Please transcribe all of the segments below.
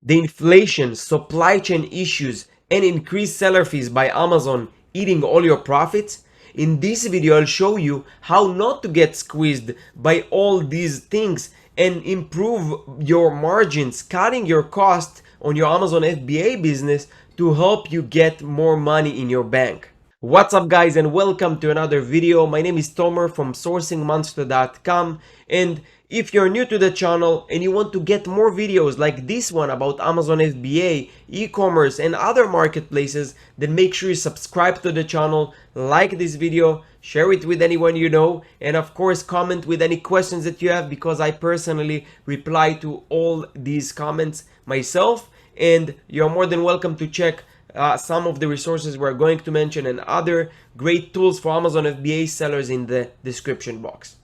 the inflation, supply chain issues, and increased seller fees by Amazon eating all your profits? In this video, I'll show you how not to get squeezed by all these things and improve your margins, cutting your cost on your Amazon FBA business to help you get more money in your bank. What's up guys, and welcome to another video. My name is Tomer from sourcingmonster.com, and if you're new to the channel and you want to get more videos like this one about Amazon FBA, e-commerce and other marketplaces, then make sure you subscribe to the channel, like this video, share it with anyone you know, and of course comment with any questions that you have, because I personally reply to all these comments myself, and you're more than welcome to check some of the resources we're going to mention and other great tools for Amazon FBA sellers in the description box.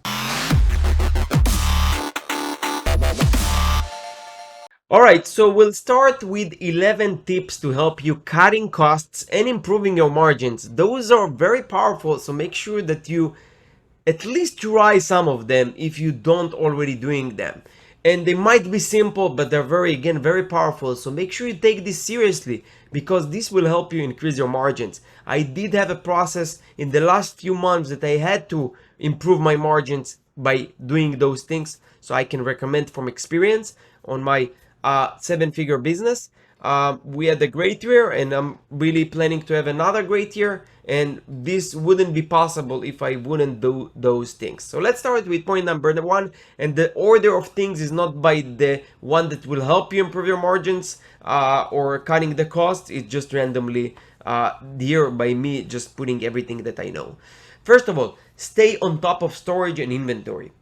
Alright, so we'll start with 11 tips to help you cutting costs and improving your margins. Those are very powerful, so make sure that you at least try some of them if you don't already doing them. And they might be simple, but they're very powerful, so make sure you take this seriously, because this will help you increase your margins. I did have a process in the last few months that I had to improve my margins by doing those things, so I can recommend from experience on my 7-figure business. We had a great year, and I'm really planning to have another great year, and this wouldn't be possible if I wouldn't do those things. So let's start with point number 1, and the order of things is not by the one that will help you improve your margins or cutting the cost. It's just randomly here by me just putting everything that I know. First of all, stay on top of storage and inventory.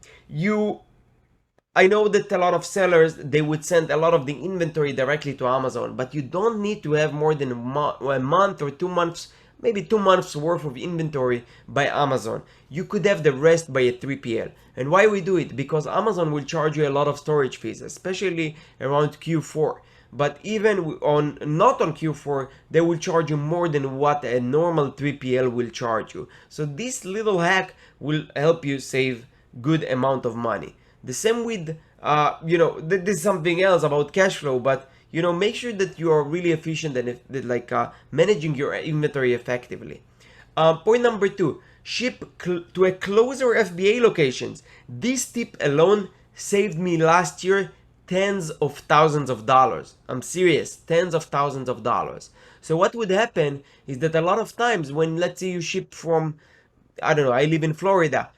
I know that a lot of sellers, they would send a lot of the inventory directly to Amazon, but you don't need to have more than a month or 2 months, maybe 2 months worth of inventory by Amazon. You could have the rest by a 3PL. And why we do it? Because Amazon will charge you a lot of storage fees, especially around Q4. But even not on Q4, they will charge you more than what a normal 3PL will charge you. So this little hack will help you save good amount of money. The same with, this is something else about cash flow, but, make sure that you are really efficient and managing your inventory effectively. Point number 2, ship to a closer FBA locations. This tip alone saved me last year tens of thousands of dollars. I'm serious, tens of thousands of dollars. So what would happen is that a lot of times when, let's say you ship from, I don't know, I live in Florida,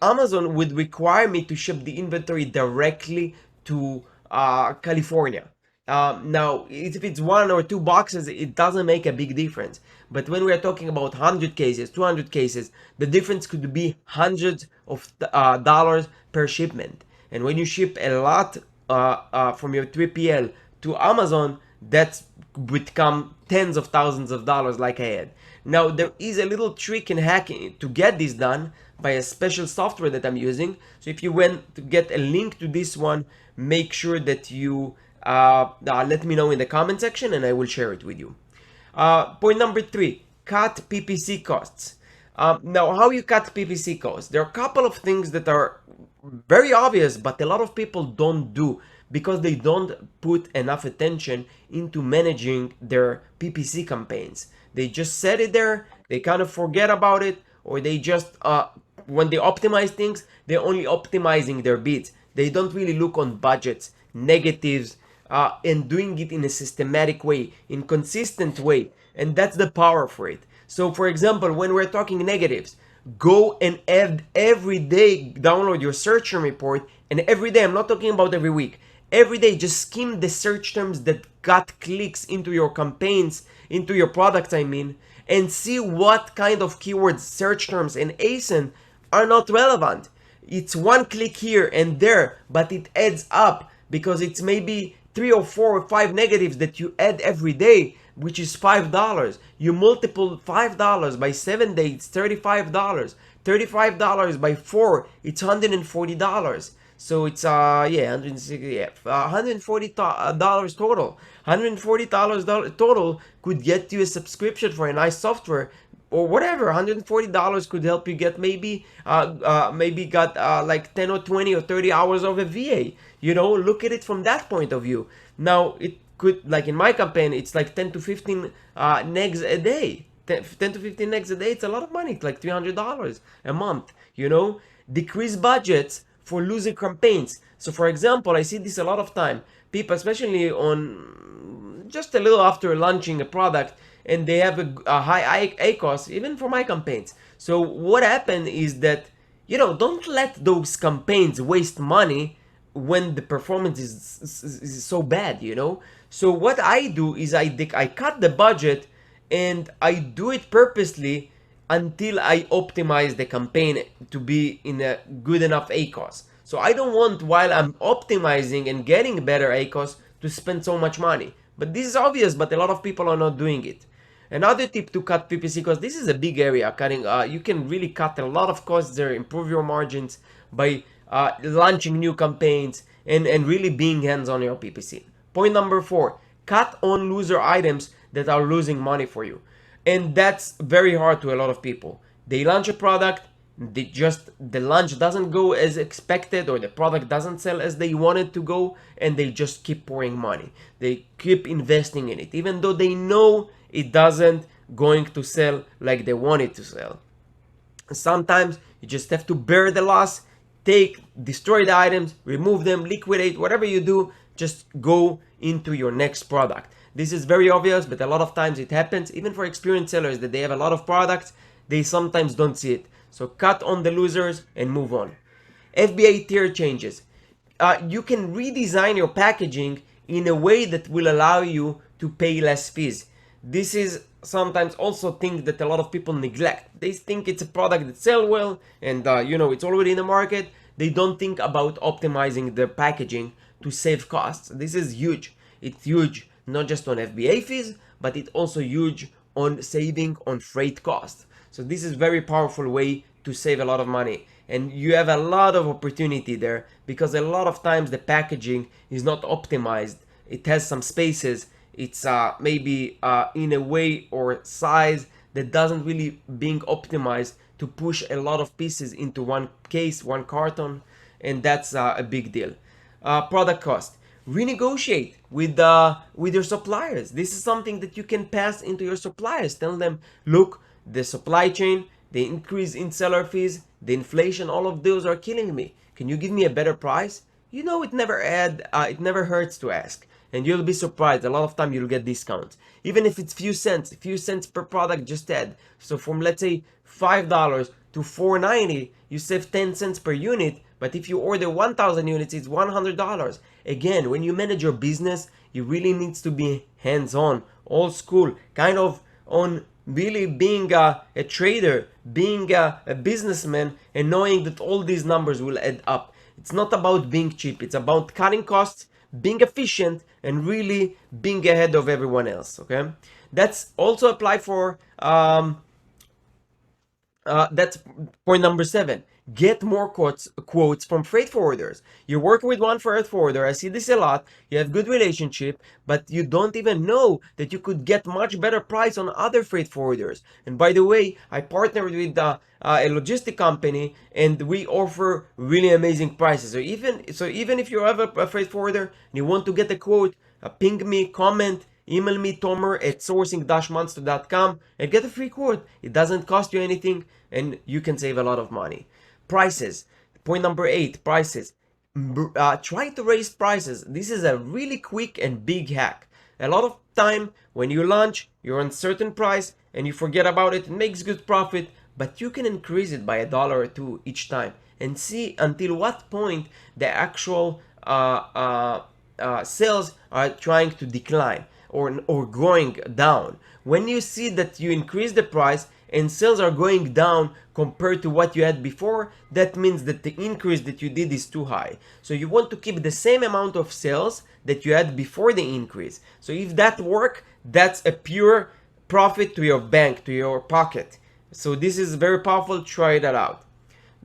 Amazon would require me to ship the inventory directly to California. Now, if it's 1 or 2 boxes, it doesn't make a big difference. But when we are talking about 100 cases, 200 cases, the difference could be hundreds of dollars per shipment. And when you ship a lot from your 3PL to Amazon, that's would come tens of thousands of dollars like I had. Now, there is a little trick in hacking to get this done by a special software that I'm using. So if you want to get a link to this one, make sure that you let me know in the comment section and I will share it with you. Point number 3, cut PPC costs. Now, how you cut PPC costs? There are a couple of things that are very obvious, but a lot of people don't do because they don't put enough attention into managing their PPC campaigns. They just set it there, they kind of forget about it, or they just, when they optimize things, they're only optimizing their bids. They don't really look on budgets, negatives, and doing it in a systematic way, in consistent way. And that's the power for it. So for example, when we're talking negatives, go and every day download your search term report, and every day, I'm not talking about every week, every day just skim the search terms that got clicks into your campaigns, into your products I mean, and see what kind of keywords, search terms and ASIN are not relevant. It's 1 click here and there, but it adds up because it's maybe 3 or 4 or 5 negatives that you add every day, which is $5. You multiple $5 by 7 days, it's $35. $35 by 4, it's $140. So it's $140 total. $140 total could get you a subscription for a nice software or whatever. $140 could help you get maybe like 10 or 20 or 30 hours of a VA. Look at it from that point of view. Now could, like in my campaign, it's like 10 to 15 negs a day. 10 to 15 negs a day, it's a lot of money. It's like $300 a month, you know? Decrease budgets for loser campaigns. So for example, I see this a lot of time. People, especially on just a little after launching a product, and they have a high ACOS, even for my campaigns. So what happened is that, don't let those campaigns waste money when the performance is so bad, So what I do is I cut the budget, and I do it purposely until I optimize the campaign to be in a good enough ACOS. So I don't want, while I'm optimizing and getting better ACOS, to spend so much money. But this is obvious, but a lot of people are not doing it. Another tip to cut PPC, because this is a big area, cutting, you can really cut a lot of costs there, improve your margins by launching new campaigns and really being hands on your PPC. Point number 4, cut on loser items that are losing money for you. And that's very hard to a lot of people. They launch a product, the launch doesn't go as expected, or the product doesn't sell as they want it to go, and they just keep pouring money. They keep investing in it, even though they know it doesn't going to sell like they want it to sell. Sometimes you just have to bear the loss, destroy the items, remove them, liquidate, whatever you do, just go into your next product. This is very obvious, but a lot of times it happens, even for experienced sellers, that they have a lot of products, they sometimes don't see it. So cut on the losers and move on. FBA tier changes. You can redesign your packaging in a way that will allow you to pay less fees. This is sometimes also things that a lot of people neglect. They think it's a product that sells well, and it's already in the market. They don't think about optimizing their packaging to save costs. This is huge. It's huge, not just on FBA fees, but it's also huge on saving on freight costs. So this is very powerful way to save a lot of money. And you have a lot of opportunity there, because a lot of times the packaging is not optimized. It has some spaces. It's maybe in a way or size that doesn't really being optimized to push a lot of pieces into one case, one carton, and that's a big deal. Product cost. Renegotiate with your suppliers. This is something that you can pass into your suppliers. Tell them, look, the supply chain, the increase in seller fees, the inflation, all of those are killing me. Can you give me a better price? It never hurts to ask, and you'll be surprised. A lot of time you'll get discounts, even if it's few cents per product. Just add. So from, let's say, $5 to $4.90, you save 10 cents per unit. But if you order 1,000 units, it's $100. Again, when you manage your business, you really needs to be hands-on, old school, kind of on really being a trader, being a businessman, and knowing that all these numbers will add up. It's not about being cheap. It's about cutting costs, being efficient, and really being ahead of everyone else. Okay, that's also apply for that's point number 7. Get more quotes from freight forwarders. You're working with one freight forwarder. I see this a lot. You have good relationship, but you don't even know that you could get much better price on other freight forwarders. And by the way, I partnered with a logistic company, and we offer really amazing prices. So even if you have a freight forwarder and you want to get a quote, ping me, comment, email me, tomer@sourcing-monster.com, and get a free quote. It doesn't cost you anything, and you can save a lot of money. Prices. Point number 8, prices. Try to raise prices. This is a really quick and big hack. A lot of time when you launch, you're on certain price and you forget about it. It makes good profit, but you can increase it by $1 or $2 each time, and see until what point the actual sales are trying to decline or going down. When you see that you increase the price and sales are going down compared to what you had before, that means that the increase that you did is too high. So you want to keep the same amount of sales that you had before the increase. So if that works, that's a pure profit to your bank, to your pocket. So this is very powerful. Try that out.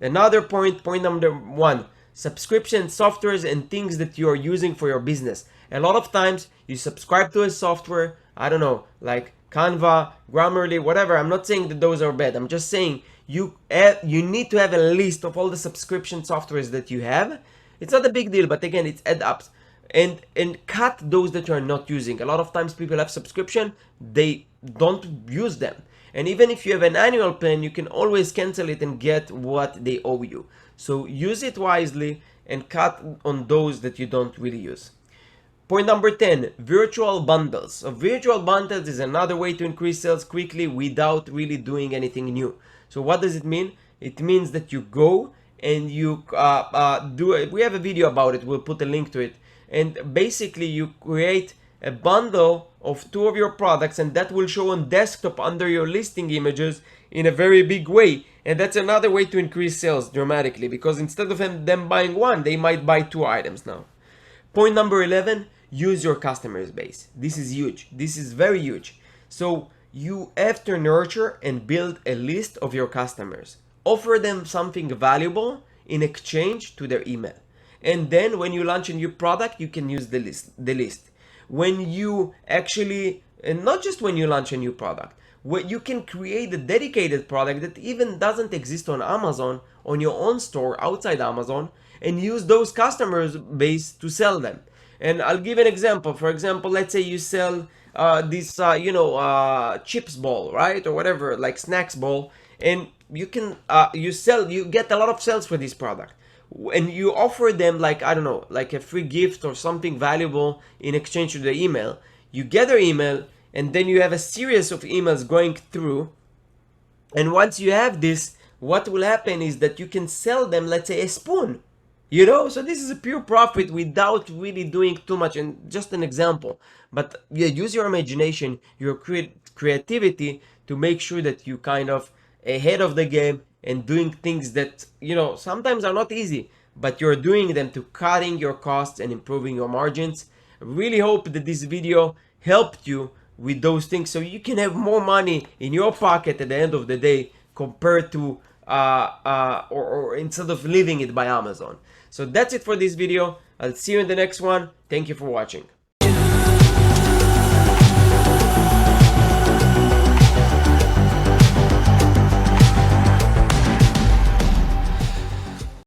Another point number 1, subscription softwares and things that you are using for your business. A lot of times you subscribe to a software, I don't know, like Canva, Grammarly, whatever. I'm not saying that those are bad. I'm just saying you need to have a list of all the subscription softwares that you have. It's not a big deal, but again, it's add ups. and cut those that you are not using. A lot of times people have subscription, they don't use them. And even if you have an annual plan, you can always cancel it and get what they owe you. So use it wisely and cut on those that you don't really use. Point number 10, virtual bundles. So virtual bundles is another way to increase sales quickly without really doing anything new. So what does it mean? It means that you go and you do it. We have a video about it. We'll put a link to it. And basically you create a bundle of two of your products, and that will show on desktop under your listing images in a very big way. And that's another way to increase sales dramatically, because instead of them buying one, they might buy two items now. Point number 11, use your customers base. This is huge. This is very huge. So you have to nurture and build a list of your customers. Offer them something valuable in exchange to their email. And then when you launch a new product, you can use the list. When you actually, and not just when you launch a new product, where you can create a dedicated product that even doesn't exist on Amazon, on your own store outside Amazon, and use those customers base to sell them. And I'll give an example. For example, let's say you sell this chips ball, right, or whatever, like snacks ball, and you can you get a lot of sales for this product, and you offer them, like, I don't know, like a free gift or something valuable in exchange to the email. You get their email, and then you have a series of emails going through. And once you have this, what will happen is that you can sell them, let's say, a spoon. So this is a pure profit without really doing too much. And just an example, but yeah, use your imagination, your creativity to make sure that you kind of ahead of the game and doing things that sometimes are not easy, but you're doing them to cutting your costs and improving your margins. I really hope that this video helped you with those things, so you can have more money in your pocket at the end of the day compared to or instead of leaving it by Amazon. So that's it for this video. I'll see you in the next one. Thank you for watching.